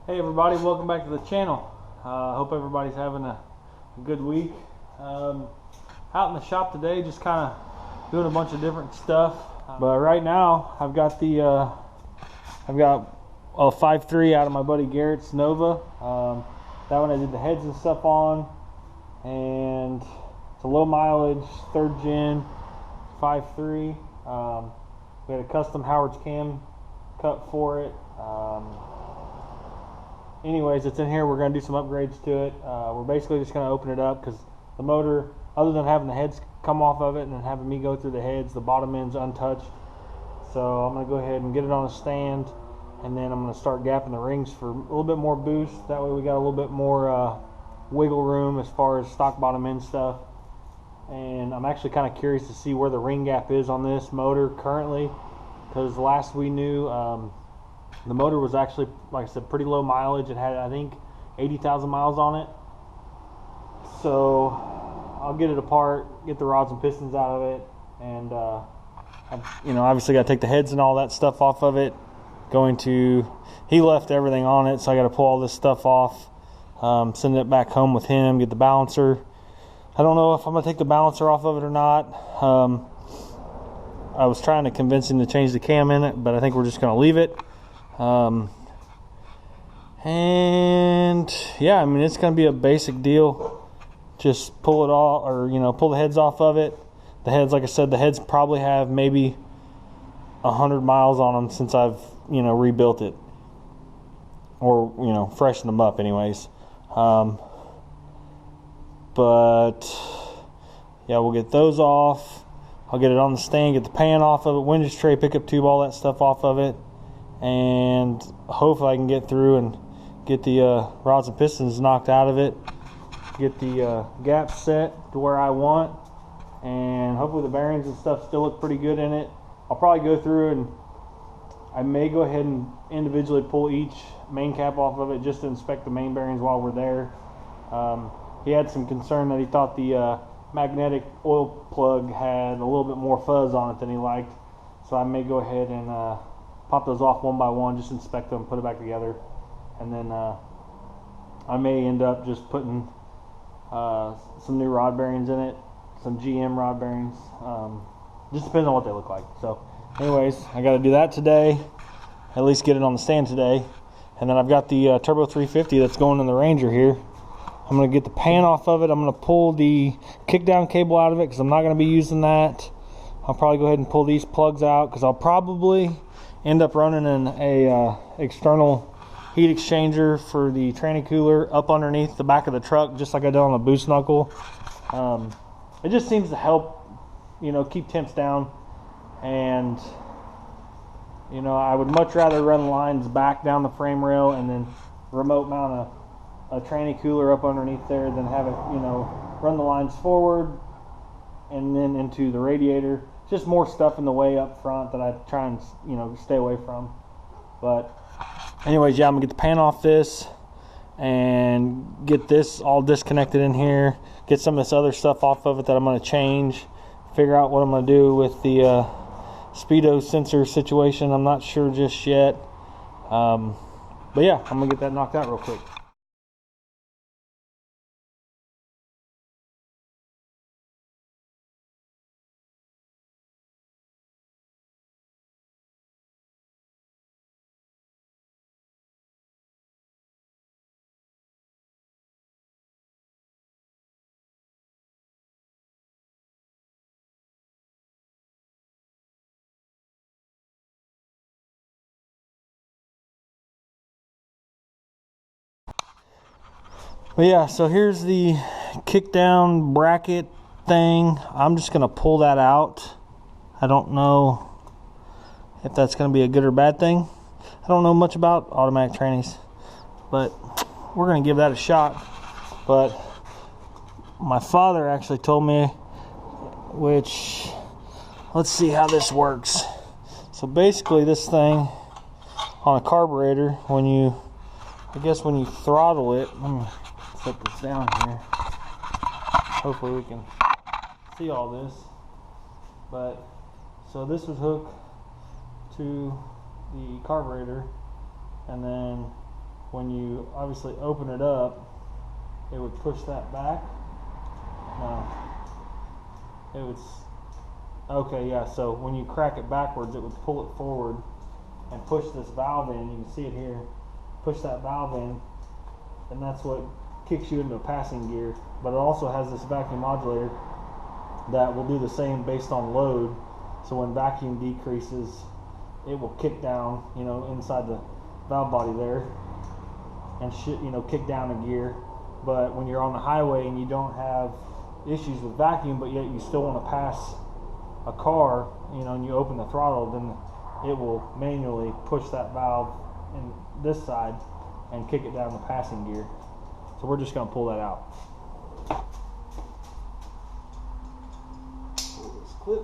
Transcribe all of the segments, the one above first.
Hey everybody, welcome back to the channel. Hope everybody's having a good week. Out in the shop today, just kind of doing a bunch of different stuff. But right now, I've got a 5.3 out of my buddy Garrett's Nova. That one I did the heads and stuff on, and it's a low mileage 3rd gen 5.3. We had a custom Howard's cam cut for it. Anyways, it's in here. We're going to do some upgrades to it. We're basically just going to open it up because the motor, other than having the heads come off of it and then having me go through the heads, the bottom end's untouched. So I'm going to go ahead and get it on a stand, and then I'm going to start gapping the rings for a little bit more boost. That way we got a little bit more wiggle room as far as stock bottom end stuff. And I'm actually kind of curious to see where the ring gap is on this motor currently, because last we knew, the motor was actually, like I said, pretty low mileage. It had, I think, 80,000 miles on it. So I'll get it apart, get the rods and pistons out of it, and obviously got to take the heads and all that stuff off of it. He left everything on it, so I got to pull all this stuff off, send it back home with him, get the balancer. I don't know if I'm going to take the balancer off of it or not. I was trying to convince him to change the cam in it, but I think we're just going to leave it. And yeah, I mean, it's going to be a basic deal. Just pull it all, or pull the heads off of it. The heads, like I said, the heads probably have maybe 100 miles on them since I've rebuilt it, or freshened them up anyways. But yeah, we'll get those off. I'll get it on the stand, get the pan off of it, winch tray, pickup tube, all that stuff off of it. And hopefully I can get through and get the rods and pistons knocked out of it, get the gaps set to where I want, and hopefully the bearings and stuff still look pretty good in it. I'll probably go through and I may go ahead and individually pull each main cap off of it just to inspect the main bearings while we're there. He had some concern that he thought the magnetic oil plug had a little bit more fuzz on it than he liked, so I may go ahead and pop those off one by one, just inspect them, put it back together, and then I may end up just putting some new rod bearings in it, some GM rod bearings. Just depends on what they look like. So anyways, I got to do that today, at least get it on the stand today. And then I've got the Turbo 350 that's going in the Ranger here. I'm going to get the pan off of it. I'm going to pull the kickdown cable out of it because I'm not going to be using that. I'll probably go ahead and pull these plugs out because I'll probably end up running a external heat exchanger for the tranny cooler up underneath the back of the truck, just like I did on the boost knuckle. It just seems to help, keep temps down. And I would much rather run lines back down the frame rail and then remote mount a tranny cooler up underneath there than have it run the lines forward and then into the radiator. Just more stuff in the way up front that I try and stay away from. But anyways, yeah, I'm gonna get the pan off this and get this all disconnected in here, get some of this other stuff off of it that I'm gonna change, figure out what I'm gonna do with the speedo sensor situation. I'm not sure just yet, but yeah, I'm gonna get that knocked out real quick. But yeah, so here's the kick down bracket thing. I'm just gonna pull that out. I don't know if that's gonna be a good or bad thing. I don't know much about automatic trannies, but we're gonna give that a shot. But my father actually told me, which, let's see how this works. So basically this thing on a carburetor, when you throttle it, let me set this down here. Hopefully we can see all this. But so this is hooked to the carburetor, and then when you obviously open it up, it would push that back. No, it would. Okay, yeah. So when you crack it backwards, it would pull it forward and push this valve in. You can see it here. Push that valve in, and that's what kicks you into a passing gear. But it also has this vacuum modulator that will do the same based on load. So when vacuum decreases, it will kick down, you know, inside the valve body there, and kick down a gear. But when you're on the highway and you don't have issues with vacuum, but yet you still want to pass a car, you know, and you open the throttle, then it will manually push that valve in this side and kick it down the passing gear. So we're just going to pull that out. Pull this clip.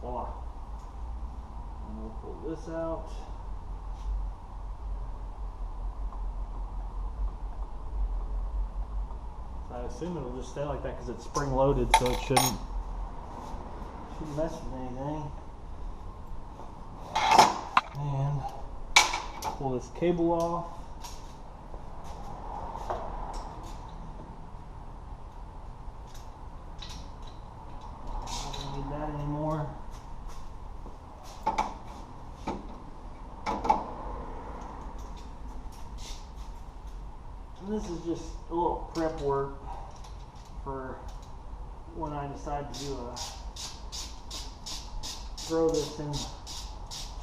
Voila. And we'll pull this out. I assume it'll just stay like that because it's spring loaded, so it shouldn't mess with anything. And pull this cable off. Don't need that anymore. And this is just a little prep work for when I decide to throw this in the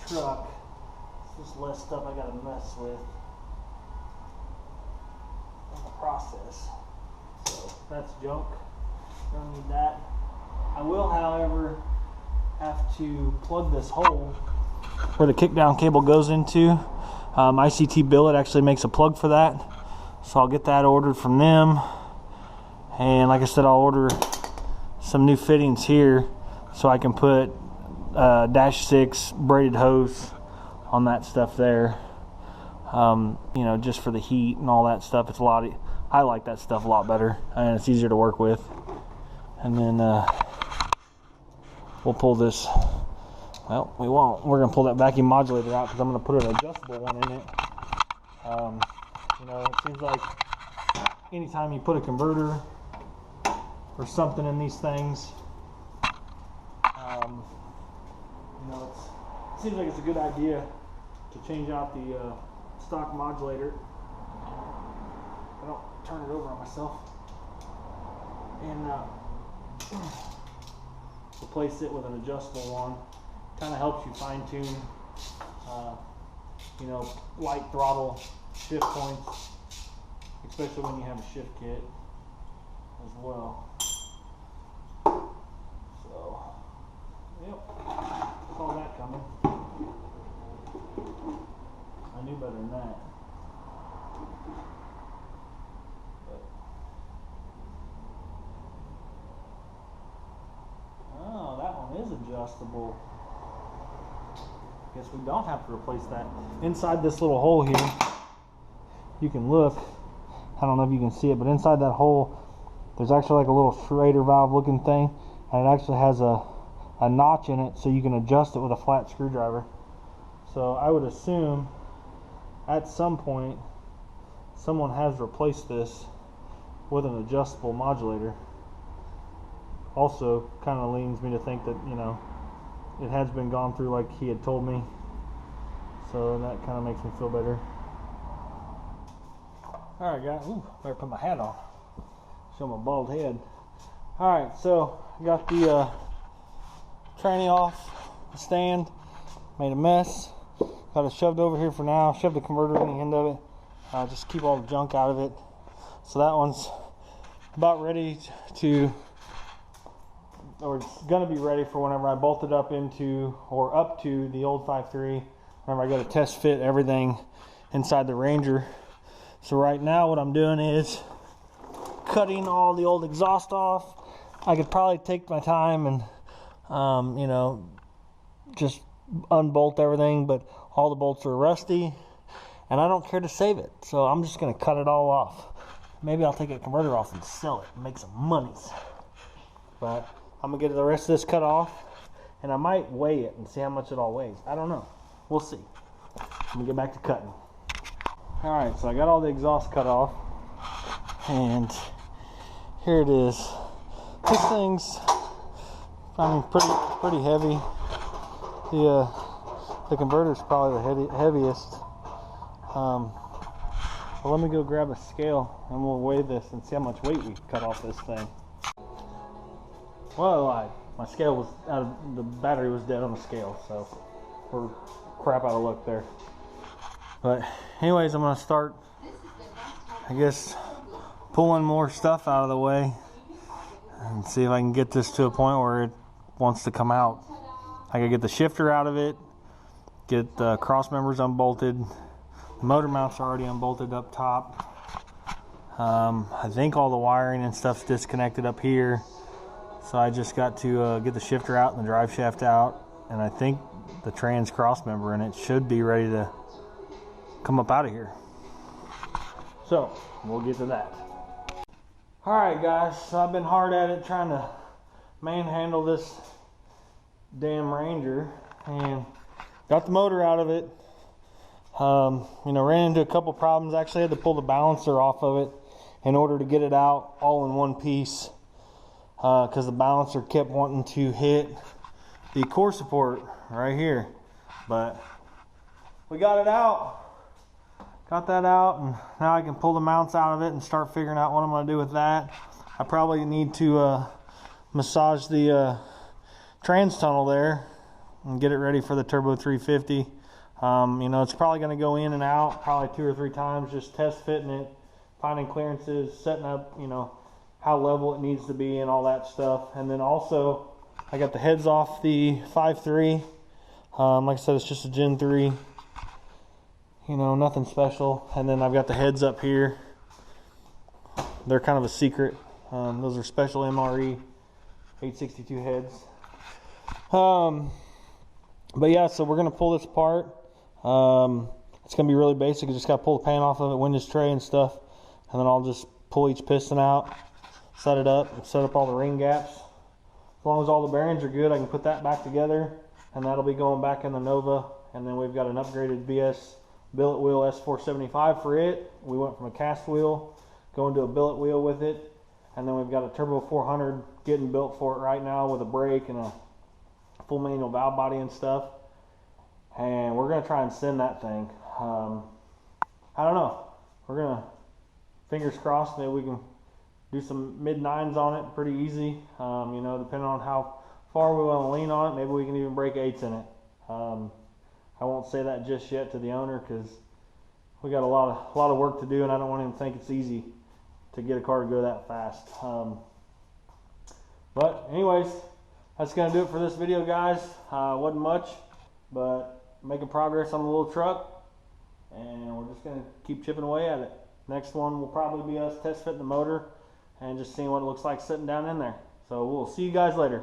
truck. It's just less stuff I gotta mess with in the process. So that's junk. Don't need that. I will, however, have to plug this hole where the kickdown cable goes into. ICT Billet actually makes a plug for that. So I'll get that ordered from them. And like I said, I'll order some new fittings here so I can put dash 6 braided hose on that stuff there. You know, just for the heat and all that stuff. It's I like that stuff a lot better, and it's easier to work with. And then we'll pull this. Well, we won't. We're gonna pull that vacuum modulator out because I'm gonna put an adjustable one in it. You know, it seems like anytime you put a converter or something in these things, you know, it seems like it's a good idea to change out the stock modulator. I don't turn it over on myself, and replace it with an adjustable one. Kind of helps you fine tune, you know, light throttle shift points, especially when you have a shift kit as well. So, yep, saw that coming. I knew better than that. But, oh, that one is adjustable. Guess we don't have to replace that. Inside this little hole here, you can look. I don't know if you can see it, but inside that hole, there's actually like a little Schrader valve looking thing, and it actually has a notch in it so you can adjust it with a flat screwdriver. So I would assume at some point someone has replaced this with an adjustable modulator. Also kind of leans me to think that, you know, it has been gone through like he had told me, so that kind of makes me feel better. Alright guys, better put my hat on, show my bald head. Alright, so I got the tranny off the stand, made a mess, got it shoved over here for now, shoved the converter in the end of it, just keep all the junk out of it. So that one's about ready to, or it's gonna be ready for whenever I bolt it up into, or up to the old 5.3, whenever I go to test fit everything inside the Ranger. So right now what I'm doing is cutting all the old exhaust off. I could probably take my time and you know, just unbolt everything, but all the bolts are rusty and I don't care to save it, so I'm just gonna cut it all off. Maybe I'll take a converter off and sell it and make some monies, but I'm gonna get the rest of this cut off and I might weigh it and see how much it all weighs. I don't know. We'll see. Let me get back to cutting. All right, so I got all the exhaust cut off, and here it is. This thing's, I mean, pretty heavy. The converter's probably the heaviest. But let me go grab a scale and we'll weigh this and see how much weight we cut off this thing. Well, I lied. My scale was out of, the battery was dead on the scale, so we're crap out of luck there. But anyways, I'm gonna start, I guess, pulling more stuff out of the way and see if I can get this to a point where it wants to come out. I gotta get the shifter out of it, get the cross members unbolted. The motor mounts are already unbolted up top. I think all the wiring and stuff's disconnected up here. So I just got to get the shifter out and the drive shaft out, and I think the trans cross member, and it should be ready to come up out of here. So we'll get to that. All right, guys, so I've been hard at it trying to manhandle this damn Ranger and got the motor out of it. You know, ran into a couple problems. Actually had to pull the balancer off of it in order to get it out all in one piece, because the balancer kept wanting to hit the core support right here. But we got it out. Got that out, and now I can pull the mounts out of it and start figuring out what I'm going to do with that. I probably need to massage the trans tunnel there and get it ready for the Turbo 350. You know, it's probably going to go in and out probably 2 or 3 times, just test fitting it, finding clearances, setting up, you know, how level it needs to be and all that stuff. And then also, I got the heads off the 5.3. Like I said, it's just a Gen 3. You know, nothing special. And then I've got the heads up here. They're kind of a secret. Those are special MRE 862 heads. But yeah, so we're going to pull this apart. It's going to be really basic. I just got to pull the pan off of it, windage tray and stuff. And then I'll just pull each piston out, set it up, set up all the ring gaps. As long as all the bearings are good, I can put that back together. And that'll be going back in the Nova. And then we've got an upgraded BS billet wheel S475 for it. We went from a cast wheel going to a billet wheel with it. And then we've got a Turbo 400 getting built for it right now with a brake and a full manual valve body and stuff. And we're going to try and send that thing. I don't know. We're going to, fingers crossed, maybe we can do some mid-9s on it pretty easy. You know, depending on how far we want to lean on it, maybe we can even break 8s in it. I won't say that just yet to the owner because we got a lot of work to do, and I don't want him to think it's easy to get a car to go that fast. But anyways, that's going to do it for this video, guys. Wasn't much, but making progress on the little truck, and we're just going to keep chipping away at it. Next one will probably be us test fitting the motor and just seeing what it looks like sitting down in there. So we'll see you guys later.